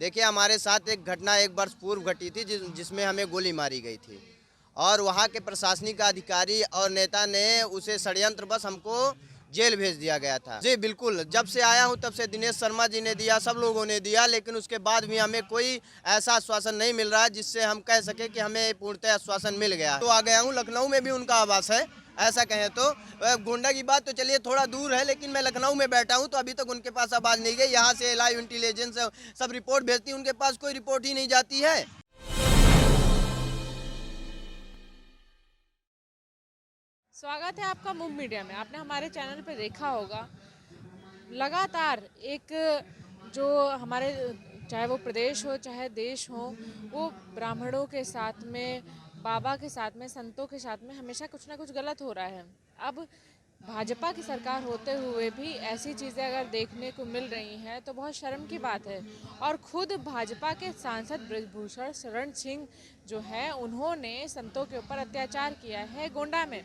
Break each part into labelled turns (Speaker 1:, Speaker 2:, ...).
Speaker 1: देखिए, हमारे साथ एक घटना 1 वर्ष पूर्व घटी थी जिसमें हमें गोली मारी गई थी और वहाँ के प्रशासनिक अधिकारी और नेता ने उसे षड्यंत्रवश हमको जेल भेज दिया गया था। जी बिल्कुल, जब से आया हूँ तब से दिनेश शर्मा जी ने दिया, सब लोगों ने दिया, लेकिन उसके बाद भी हमें कोई ऐसा आश्वासन नहीं मिल रहा है जिससे हम कह सके कि हमें पूर्णतः आश्वासन मिल गया। तो आ गया हूँ, लखनऊ में भी उनका आवास है, ऐसा कहें तो। गोंडा की बात तो चलिए थोड़ा दूर है, लेकिन मैं लखनऊ में बैठा हूँ तो अभी तक उनके पास आवाज़ नहीं गई। यहाँ से लाइव इंटेलिजेंस सब रिपोर्ट भेजती है, उनके पास कोई रिपोर्ट ही नहीं जाती है।
Speaker 2: स्वागत है आपका मूव मीडिया में। आपने हमारे चैनल पे देखा होगा लगातार एक जो हमारे चाहे वो प्रदेश हो चाहे देश हो, वो ब्राह्मणों के साथ में, बाबा के साथ में, संतों के साथ में हमेशा कुछ ना कुछ गलत हो रहा है। अब भाजपा की सरकार होते हुए भी ऐसी चीज़ें अगर देखने को मिल रही हैं तो बहुत शर्म की बात है। और खुद भाजपा के सांसद ब्रजभूषण शरण सिंह जो है, उन्होंने संतों के ऊपर अत्याचार किया है गोंडा में।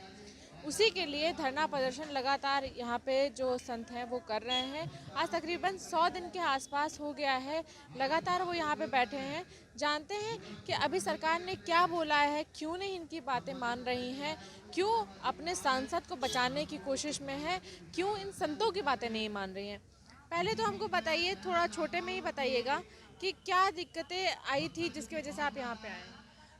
Speaker 2: उसी के लिए धरना प्रदर्शन लगातार यहाँ पे जो संत हैं वो कर रहे हैं। आज तकरीबन 100 दिन के आसपास हो गया है, लगातार वो यहाँ पे बैठे हैं। जानते हैं कि अभी सरकार ने क्या बोला है, क्यों नहीं इनकी बातें मान रही हैं, क्यों अपने सांसद को बचाने की कोशिश में है, क्यों इन संतों की बातें नहीं मान रही हैं। पहले तो हमको बताइए, थोड़ा छोटे में ही बताइएगा कि क्या दिक्कतें आई थी जिसकी वजह से आप यहाँ पे आए।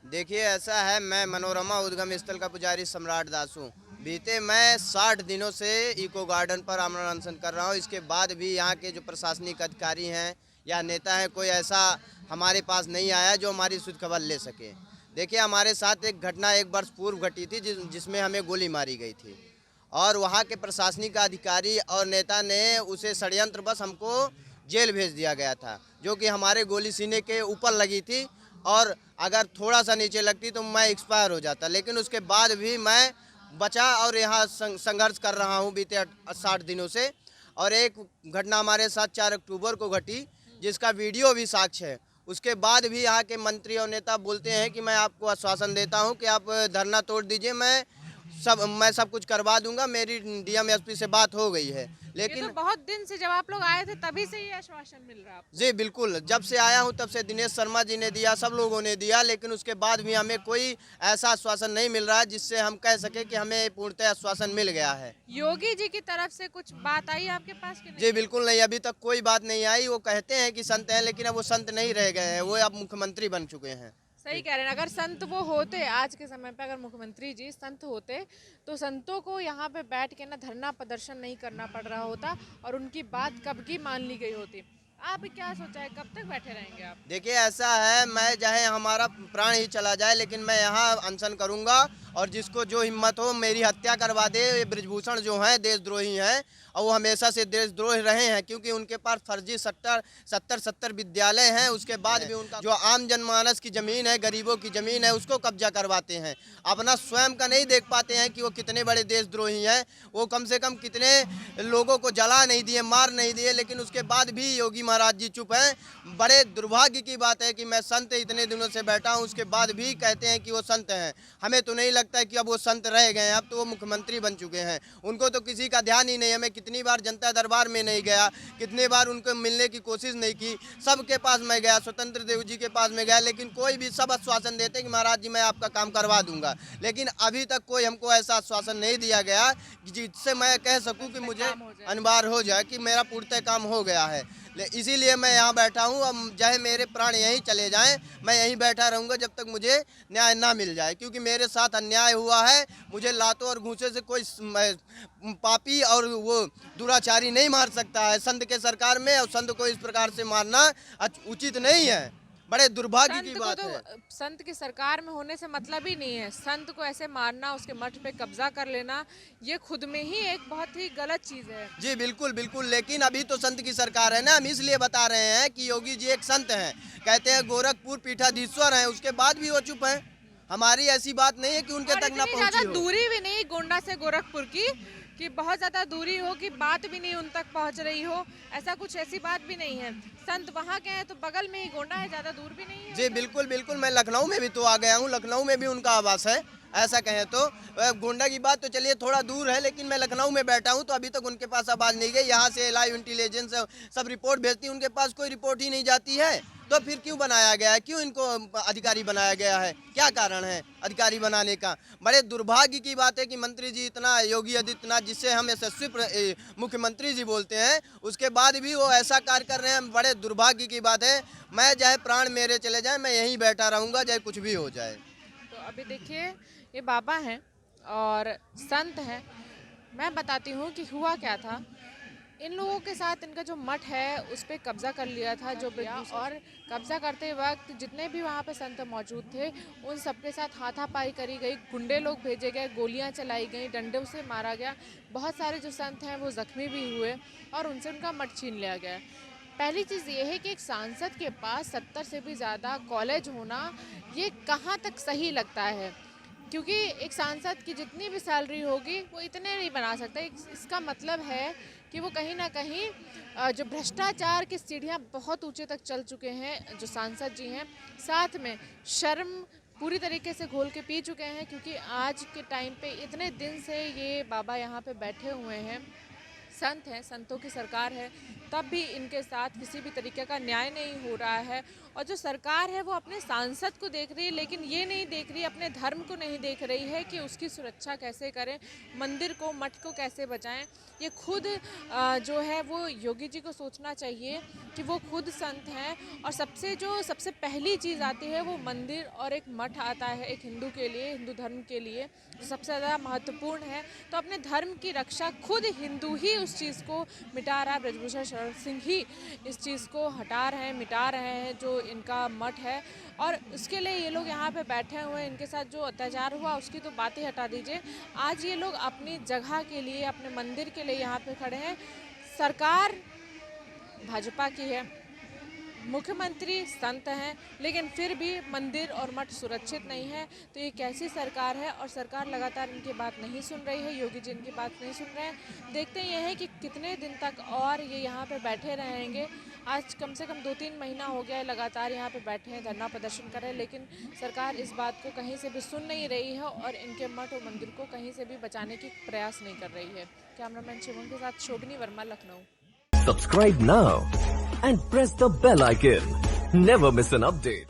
Speaker 1: देखिए, ऐसा है, मैं मनोरमा उद्गम स्थल का पुजारी सम्राट दास हूँ। बीते मैं 60 दिनों से इको गार्डन पर आमरण अनशन कर रहा हूँ। इसके बाद भी यहाँ के जो प्रशासनिक अधिकारी हैं या नेता हैं, कोई ऐसा हमारे पास नहीं आया जो हमारी शुद्ध खबर ले सके। देखिए, हमारे साथ एक घटना 1 वर्ष पूर्व घटी थी जिसमें हमें गोली मारी गई थी और वहाँ के प्रशासनिक अधिकारी और नेता ने उसे षड्यंत्रवश हमको जेल भेज दिया गया था, जो कि हमारे गोली सीने के ऊपर लगी थी और अगर थोड़ा सा नीचे लगती तो मैं एक्सपायर हो जाता। लेकिन उसके बाद भी मैं बचा और यहाँ संघर्ष कर रहा हूँ बीते 60 दिनों से। और एक घटना हमारे साथ 4 अक्टूबर को घटी, जिसका वीडियो भी साक्ष्य है। उसके बाद भी यहाँ के मंत्री और नेता बोलते हैं कि मैं आपको आश्वासन देता हूँ कि आप धरना तोड़ दीजिए, मैं सब कुछ करवा दूंगा, मेरी डीएम एसपी से बात हो गई है। लेकिन
Speaker 2: ये तो बहुत दिन से, जब आप लोग आए थे तभी से ये आश्वासन मिल रहा है आपको।
Speaker 1: जी बिल्कुल, जब से आया हूँ तब से दिनेश शर्मा जी ने दिया, सब लोगों ने दिया, लेकिन उसके बाद भी हमें कोई ऐसा आश्वासन नहीं मिल रहा है जिससे हम कह सके कि हमें पूर्णतः आश्वासन मिल गया है।
Speaker 2: योगी जी की तरफ से कुछ बात आई आपके पास कि नहीं?
Speaker 1: जी बिल्कुल नहीं, अभी तक कोई बात नहीं आई। वो कहते हैं कि संत हैं, लेकिन अब वो संत नहीं रह गए हैं, वो अब मुख्यमंत्री बन चुके हैं।
Speaker 2: सही कह रहे हैं। अगर संत वो होते आज के समय पे, अगर मुख्यमंत्री जी संत होते तो संतों को यहाँ पे बैठ के ना धरना प्रदर्शन नहीं करना पड़ रहा होता और उनकी बात कब की मान ली गई होती। आप क्या सोचा है, कब तक बैठे रहेंगे आप?
Speaker 1: देखिए, ऐसा है, मैं चाहे हमारा प्राण ही चला जाए लेकिन मैं यहाँ अनशन करूँगा और जिसको जो हिम्मत हो मेरी हत्या करवा दे। ये ब्रजभूषण जो हैं देशद्रोही हैं और वो हमेशा से देशद्रोही रहे हैं, क्योंकि उनके पास फर्जी 70 विद्यालय हैं। उसके बाद भी उनका जो आम जनमानस की ज़मीन है, गरीबों की ज़मीन है, उसको कब्जा करवाते हैं। अपना स्वयं का नहीं देख पाते हैं कि वो कितने बड़े देशद्रोही हैं। वो कम से कम कितने लोगों को जला नहीं दिए, मार नहीं दिए, लेकिन उसके बाद भी योगी महाराज जी चुप हैं। बड़े दुर्भाग्य की बात है कि मैं संत इतने दिनों से बैठा हूँ, उसके बाद भी कहते हैं कि वो संत हैं। हमें तो नहीं लगता है कि अब वो संत रह गए हैं, अब तो वो मुख्यमंत्री बन चुके हैं। उनको तो किसी का ध्यान ही नहीं है। मैं कितनी बार जनता दरबार में नहीं गया, कितनी बार उनको मिलने की कोशिश नहीं की, सबके पास मैं गया, स्वतंत्र देव जी के पास में गया, लेकिन कोई भी सब आश्वासन देते कि महाराज जी मैं आपका काम करवा दूंगा। लेकिन अभी तक कोई हमको ऐसा आश्वासन नहीं दिया गया जिससे मैं कह सकूं कि मुझे अनिवार्य हो जाए कि मेरा पूर्णतः काम हो गया है। इसीलिए मैं यहाँ बैठा हूँ। अब चाहे मेरे प्राण यहीं चले जाएं, मैं यहीं बैठा रहूँगा जब तक मुझे न्याय ना मिल जाए, क्योंकि मेरे साथ अन्याय हुआ है। मुझे लातों और घूंसे से कोई पापी और वो दुराचारी नहीं मार सकता है संत के सरकार में, और संत को इस प्रकार से मारना उचित नहीं है। बड़े दुर्भाग्य की बात है।
Speaker 2: संत की सरकार में होने से मतलब ही नहीं है। संत को ऐसे मारना, उसके मठ पे कब्जा कर लेना, ये खुद में ही एक बहुत ही गलत चीज है।
Speaker 1: जी बिल्कुल बिल्कुल, लेकिन अभी तो संत की सरकार है ना, हम इसलिए बता रहे हैं कि योगी जी एक संत हैं, कहते हैं गोरखपुर पीठाधीश्वर हैं, उसके बाद भी वो चुप हैं। हमारी ऐसी बात नहीं है कि उनके तक ना पहुंची हो।
Speaker 2: दूरी भी नहीं गोंडा से गोरखपुर की, कि बहुत ज़्यादा दूरी हो, कि बात भी नहीं उन तक पहुंच रही हो, ऐसा कुछ, ऐसी बात भी नहीं है। संत वहाँ के हैं तो बगल में ही गोंडा है, ज़्यादा दूर भी नहीं है।
Speaker 1: जी बिल्कुल बिल्कुल, मैं लखनऊ में भी तो आ गया हूँ, लखनऊ में भी उनका आवास है, ऐसा कहें तो। गोंडा की बात तो चलिए थोड़ा दूर है, लेकिन मैं लखनऊ में बैठा हूँ तो अभी तक उनके पास आवाज़ नहीं गई। यहाँ से लाइव इंटेलिजेंस सब रिपोर्ट भेजती है, उनके पास कोई रिपोर्ट ही नहीं जाती है। तो फिर क्यों बनाया गया है, क्यों इनको अधिकारी बनाया गया है, क्या कारण है अधिकारी बनाने का। बड़े दुर्भाग्य की बात है कि मंत्री जी इतना, योगी आदित्यनाथ जिससे हम यशस्वी मुख्यमंत्री जी बोलते हैं, उसके बाद भी वो ऐसा कार्य कर रहे हैं, बड़े दुर्भाग्य की बात है। मैं चाहे प्राण मेरे चले जाए, मैं यहीं बैठा रहूँगा, चाहे कुछ भी हो जाए।
Speaker 2: तो अभी देखिए ये बाबा हैं और संत हैं। मैं बताती हूँ कि हुआ क्या था। इन लोगों के साथ इनका जो मठ है उस पर कब्जा कर लिया था जो और कब्जा करते वक्त जितने भी वहाँ पे संत मौजूद थे उन सबके साथ हाथापाई करी गई, गुंडे लोग भेजे गए, गोलियां चलाई गई, डंडों से मारा गया। बहुत सारे जो संत हैं वो जख्मी भी हुए और उनसे उनका मठ छीन लिया गया। पहली चीज़ ये है कि एक सांसद के पास 70 से भी ज़्यादा कॉलेज होना ये कहाँ तक सही लगता है, क्योंकि एक सांसद की जितनी भी सैलरी होगी वो इतने नहीं बना सकता। इसका मतलब है कि वो कहीं ना कहीं जो भ्रष्टाचार की सीढ़ियाँ बहुत ऊंचे तक चल चुके हैं जो सांसद जी हैं, साथ में शर्म पूरी तरीके से घोल के पी चुके हैं, क्योंकि आज के टाइम पे इतने दिन से ये बाबा यहाँ पे बैठे हुए हैं, संत हैं, संतों की सरकार है, तब भी इनके साथ किसी भी तरीके का न्याय नहीं हो रहा है। और जो सरकार है वो अपने सांसद को देख रही है, लेकिन ये नहीं देख रही, अपने धर्म को नहीं देख रही है कि उसकी सुरक्षा कैसे करें, मंदिर को, मठ को कैसे बचाएं। ये खुद जो है वो योगी जी को सोचना चाहिए कि वो खुद संत हैं और सबसे पहली चीज़ आती है वो मंदिर और एक मठ आता है एक हिंदू के लिए, हिंदू धर्म के लिए जो सबसे ज़्यादा महत्वपूर्ण है। तो अपने धर्म की रक्षा खुद हिंदू ही उस चीज़ को मिटा रहा है, ब्रजभूषण शरण सिंह ही इस चीज़ को हटा रहे हैं, मिटा रहे हैं जो इनका मठ है। और उसके लिए ये लोग यहाँ पे बैठे हुए हैं, इनके साथ जो अत्याचार हुआ उसकी तो बात ही हटा दीजिए। आज ये लोग अपनी जगह के लिए, अपने मंदिर के लिए यहाँ पे खड़े हैं। सरकार भाजपा की है, मुख्यमंत्री संत हैं, लेकिन फिर भी मंदिर और मठ सुरक्षित नहीं है। तो ये कैसी सरकार है, और सरकार लगातार इनकी बात नहीं सुन रही है, योगी जी इनकी बात नहीं सुन रहे हैं। देखते ये है कि कितने दिन तक और ये यहाँ पे बैठे रहेंगे। आज कम से कम 2-3 महीना हो गया है लगातार यहाँ पे बैठे हैं, धरना प्रदर्शन कर रहे हैं, लेकिन सरकार इस बात को कहीं से भी सुन नहीं रही है और इनके मठ और मंदिर को कहीं से भी बचाने की प्रयास नहीं कर रही है। कैमरामैन शिवम के साथ शोभनी Verma, Lucknow.
Speaker 3: Subscribe now and press the bell icon. Never miss an update.